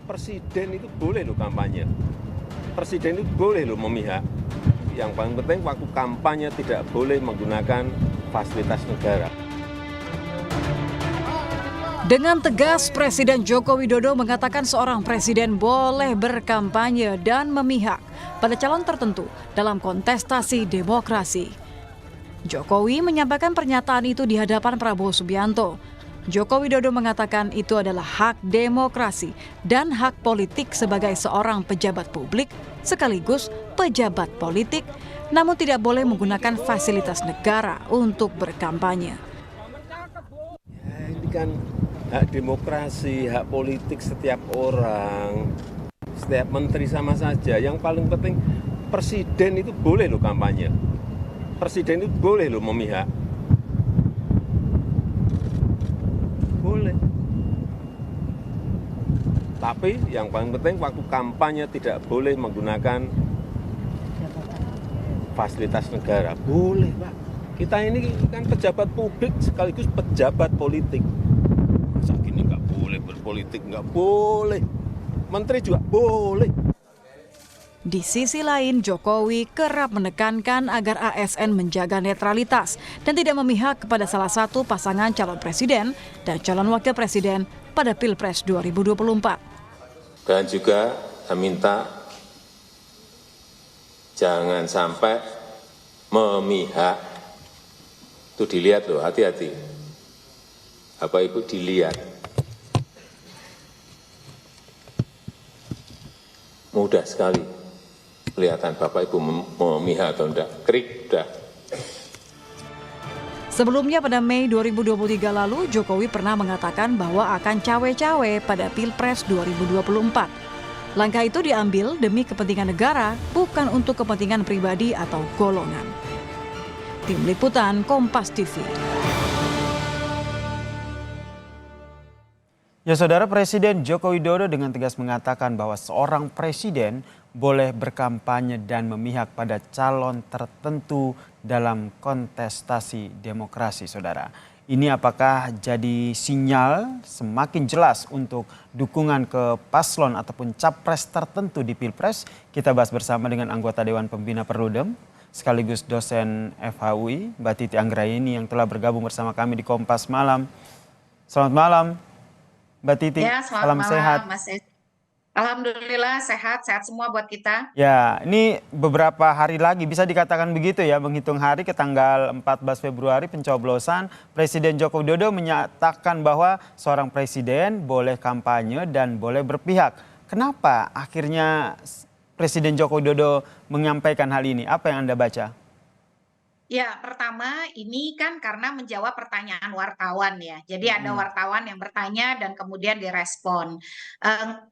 Presiden itu boleh loh kampanye. Presiden itu boleh loh memihak. Yang paling penting waktu kampanye tidak boleh menggunakan fasilitas negara. Dengan tegas, Presiden Joko Widodo mengatakan seorang presiden boleh berkampanye dan memihak pada calon tertentu dalam kontestasi demokrasi. Jokowi menyampaikan pernyataan itu di hadapan Prabowo Subianto. Joko Widodo mengatakan itu adalah hak demokrasi dan hak politik sebagai seorang pejabat publik sekaligus pejabat politik, namun tidak boleh menggunakan fasilitas negara untuk berkampanye. Ya, ini kan hak demokrasi, hak politik setiap orang, setiap menteri sama saja. Yang paling penting presiden itu boleh loh kampanye. Presiden itu boleh loh memihak. Boleh. Tapi yang paling penting waktu kampanye tidak boleh menggunakan fasilitas negara. Boleh, Pak. Kita ini kan pejabat publik sekaligus pejabat politik. Masa gini nggak boleh berpolitik, nggak boleh. Menteri juga boleh. Di sisi lain, Jokowi kerap menekankan agar ASN menjaga netralitas dan tidak memihak kepada salah satu pasangan calon presiden dan calon wakil presiden pada Pilpres 2024. Dan juga saya minta jangan sampai memihak. Itu dilihat loh, hati-hati. Bapak Ibu dilihat. Mudah sekali kelihatan Bapak Ibu memihak atau enggak. Krik, udah. Sebelumnya pada Mei 2023 lalu, Jokowi pernah mengatakan bahwa akan cawe-cawe pada Pilpres 2024. Langkah itu diambil demi kepentingan negara, bukan untuk kepentingan pribadi atau golongan. Tim Liputan Kompas TV. Ya, Saudara, Presiden Joko Widodo dengan tegas mengatakan bahwa seorang presiden boleh berkampanye dan memihak pada calon tertentu dalam kontestasi demokrasi, Saudara. Ini apakah jadi sinyal semakin jelas untuk dukungan ke paslon ataupun capres tertentu di Pilpres? Kita bahas bersama dengan anggota Dewan Pembina Perludem, sekaligus dosen FHUI, Mbak Titi Anggraini yang telah bergabung bersama kami di Kompas Malam. Selamat malam, Mbak Titi. Ya, salam malam, sehat. Mas. Alhamdulillah sehat semua buat kita. Ya, ini beberapa hari lagi bisa dikatakan begitu ya, menghitung hari ke tanggal 14 Februari pencoblosan. Presiden Joko Widodo menyatakan bahwa seorang presiden boleh kampanye dan boleh berpihak. Kenapa akhirnya Presiden Joko Widodo menyampaikan hal ini? Apa yang Anda baca? Ya, pertama ini kan karena menjawab pertanyaan wartawan ya. Jadi ada wartawan yang bertanya dan kemudian direspon.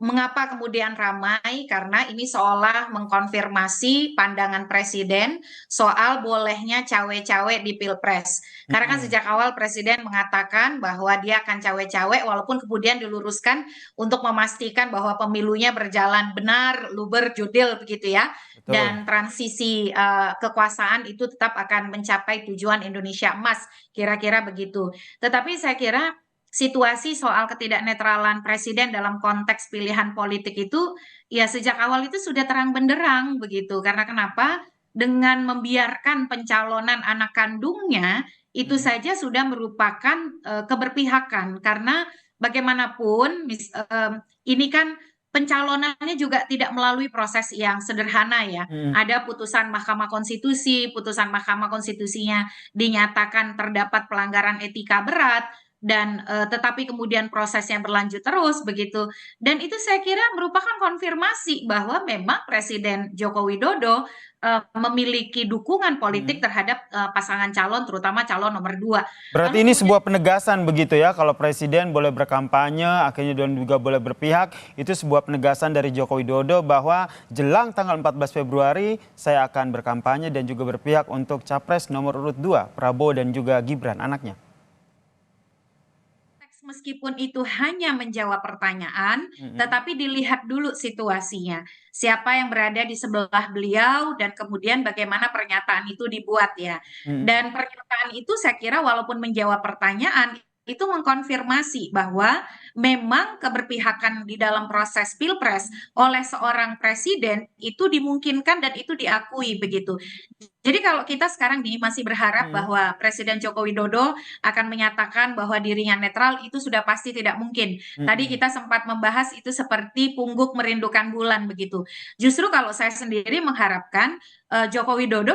Mengapa kemudian ramai? Karena ini seolah mengkonfirmasi pandangan presiden soal bolehnya cawe-cawe di Pilpres. Karena kan sejak awal presiden mengatakan bahwa dia akan cawe-cawe walaupun kemudian diluruskan untuk memastikan bahwa pemilunya berjalan benar, luber, jurdil begitu ya. Betul. Dan transisi kekuasaan itu tetap akan mencapai tujuan Indonesia emas, kira-kira begitu. Tetapi saya kira situasi soal ketidaknetralan presiden dalam konteks pilihan politik itu ya sejak awal itu sudah terang benderang begitu. Karena kenapa? Dengan membiarkan pencalonan anak kandungnya itu saja sudah merupakan keberpihakan karena bagaimanapun ini kan pencalonannya juga tidak melalui proses yang sederhana ya. Ada putusan Mahkamah Konstitusinya dinyatakan terdapat pelanggaran etika berat dan tetapi kemudian prosesnya berlanjut terus begitu. Dan itu saya kira merupakan konfirmasi bahwa memang Presiden Joko Widodo memiliki dukungan politik terhadap pasangan calon terutama calon nomor 2. Berarti ini sebuah penegasan begitu ya, kalau presiden boleh berkampanye, akhirnya dan juga boleh berpihak, itu sebuah penegasan dari Joko Widodo bahwa jelang tanggal 14 Februari saya akan berkampanye dan juga berpihak untuk capres nomor urut 2, Prabowo dan juga Gibran, anaknya. Meskipun itu hanya menjawab pertanyaan, tetapi dilihat dulu situasinya. Siapa yang berada di sebelah beliau dan kemudian bagaimana pernyataan itu dibuat ya. Dan pernyataan itu saya kira walaupun menjawab pertanyaan itu mengkonfirmasi bahwa memang keberpihakan di dalam proses pilpres oleh seorang presiden itu dimungkinkan dan itu diakui begitu. Jadi kalau kita sekarang nih masih berharap bahwa Presiden Joko Widodo akan menyatakan bahwa dirinya netral, itu sudah pasti tidak mungkin. Tadi kita sempat membahas itu seperti pungguk merindukan bulan begitu. Justru kalau saya sendiri mengharapkan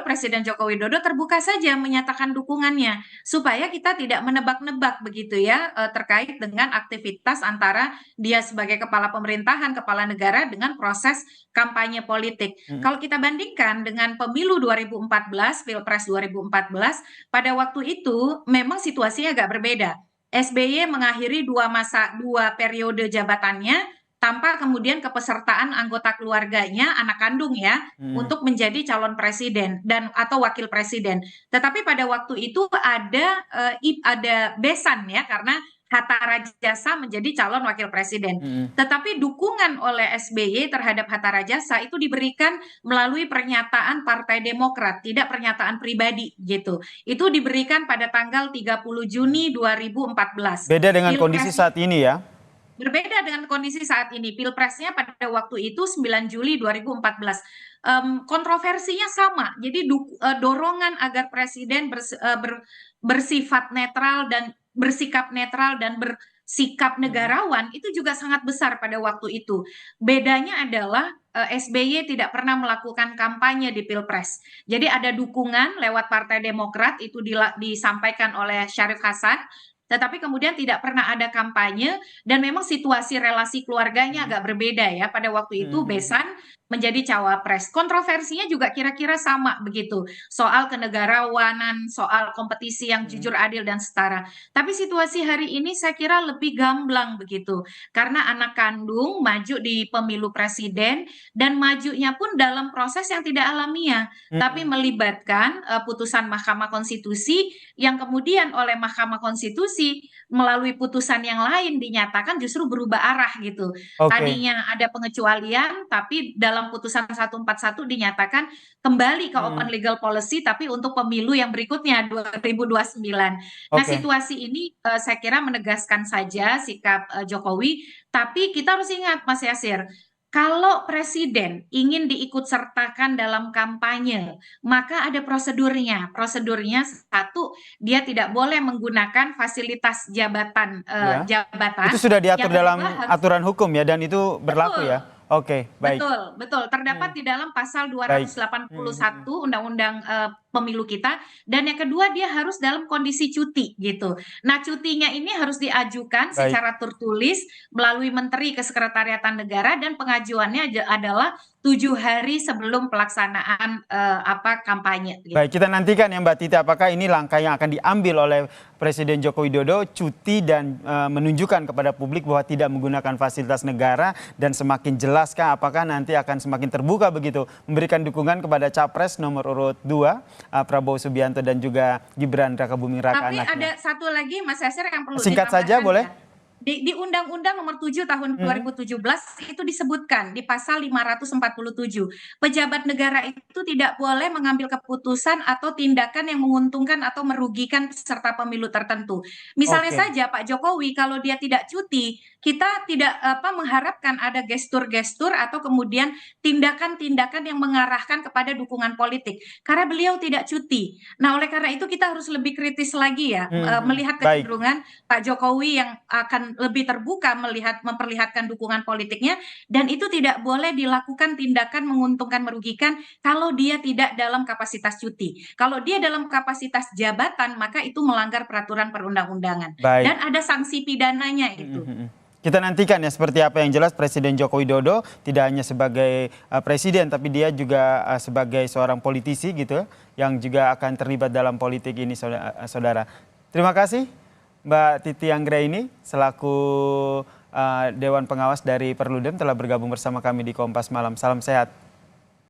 Presiden Joko Widodo terbuka saja menyatakan dukungannya supaya kita tidak menebak-nebak begitu ya terkait dengan aktivitas antara dia sebagai kepala pemerintahan, kepala negara dengan proses kampanye politik. Kalau kita bandingkan dengan pemilu 2014, Pilpres 2014, pada waktu itu memang situasinya agak berbeda. SBY mengakhiri dua periode jabatannya tanpa kemudian kepesertaan anggota keluarganya, anak kandung ya, untuk menjadi calon presiden dan atau wakil presiden. Tetapi pada waktu itu ada besan ya karena Hatta Rajasa menjadi calon wakil presiden. Tetapi dukungan oleh SBY terhadap Hatta Rajasa itu diberikan melalui pernyataan Partai Demokrat, tidak pernyataan pribadi gitu. Itu diberikan pada tanggal 30 Juni 2014. Beda dengan kondisi saat ini ya. Berbeda dengan kondisi saat ini. Pilpresnya pada waktu itu 9 Juli 2014. Kontroversinya sama. Jadi dorongan agar presiden bersifat netral dan bersikap netral dan bersikap negarawan itu juga sangat besar pada waktu itu. Bedanya adalah SBY tidak pernah melakukan kampanye di Pilpres. Jadi ada dukungan lewat Partai Demokrat itu disampaikan oleh Syarif Hasan. Tetapi kemudian tidak pernah ada kampanye dan memang situasi relasi keluarganya agak berbeda ya. Pada waktu itu besan menjadi cawapres. Kontroversinya juga kira-kira sama begitu. Soal kenegarawanan, soal kompetisi yang jujur, adil, dan setara. Tapi situasi hari ini saya kira lebih gamblang begitu. Karena anak kandung maju di pemilu presiden dan majunya pun dalam proses yang tidak alamiah. Tapi melibatkan putusan Mahkamah Konstitusi yang kemudian oleh Mahkamah Konstitusi melalui putusan yang lain dinyatakan justru berubah arah gitu. Tadinya ada pengecualian tapi dalam putusan 141 dinyatakan kembali ke open legal policy tapi untuk pemilu yang berikutnya 2029. Nah, situasi ini saya kira menegaskan saja sikap Jokowi, tapi kita harus ingat Mas Yasir, kalau presiden ingin diikutsertakan dalam kampanye, maka ada prosedurnya. Prosedurnya satu, dia tidak boleh menggunakan fasilitas jabatan. Itu sudah diatur dalam aturan hukum ya, dan itu berlaku ya. Oke, baik. Betul. Terdapat di dalam pasal 281 Undang-Undang Pemilu kita. Dan yang kedua dia harus dalam kondisi cuti gitu. Nah, cutinya ini harus diajukan secara tertulis melalui Menteri Kesekretariatan Negara dan pengajuannya adalah 7 hari sebelum pelaksanaan kampanye. Gitu. Baik, kita nantikan ya Mbak Titi, apakah ini langkah yang akan diambil oleh Presiden Joko Widodo, cuti dan menunjukkan kepada publik bahwa tidak menggunakan fasilitas negara, dan semakin jelaskah apakah nanti akan semakin terbuka begitu memberikan dukungan kepada Capres nomor urut 2 Prabowo Subianto dan juga Gibran Rakabuming Raka anaknya. Tapi ada satu lagi Mas Yasir yang perlu singkat saja boleh? Di Undang-Undang Nomor 7 Tahun 2017 itu disebutkan di pasal 547, pejabat negara itu tidak boleh mengambil keputusan atau tindakan yang menguntungkan atau merugikan peserta pemilu tertentu. Misalnya saja Pak Jokowi kalau dia tidak cuti, kita tidak mengharapkan ada gestur-gestur atau kemudian tindakan-tindakan yang mengarahkan kepada dukungan politik karena beliau tidak cuti. Nah, oleh karena itu kita harus lebih kritis lagi ya melihat kecenderungan Pak Jokowi yang akan lebih terbuka memperlihatkan dukungan politiknya, dan itu tidak boleh dilakukan tindakan menguntungkan merugikan kalau dia tidak dalam kapasitas cuti. Kalau dia dalam kapasitas jabatan maka itu melanggar peraturan perundang-undangan dan ada sanksi pidananya itu. Kita nantikan ya seperti apa. Yang jelas Presiden Joko Widodo tidak hanya sebagai presiden tapi dia juga sebagai seorang politisi gitu yang juga akan terlibat dalam politik ini saudara. Terima kasih Mbak Titi Anggraini selaku Dewan Pengawas dari Perludem telah bergabung bersama kami di Kompas Malam. Salam sehat.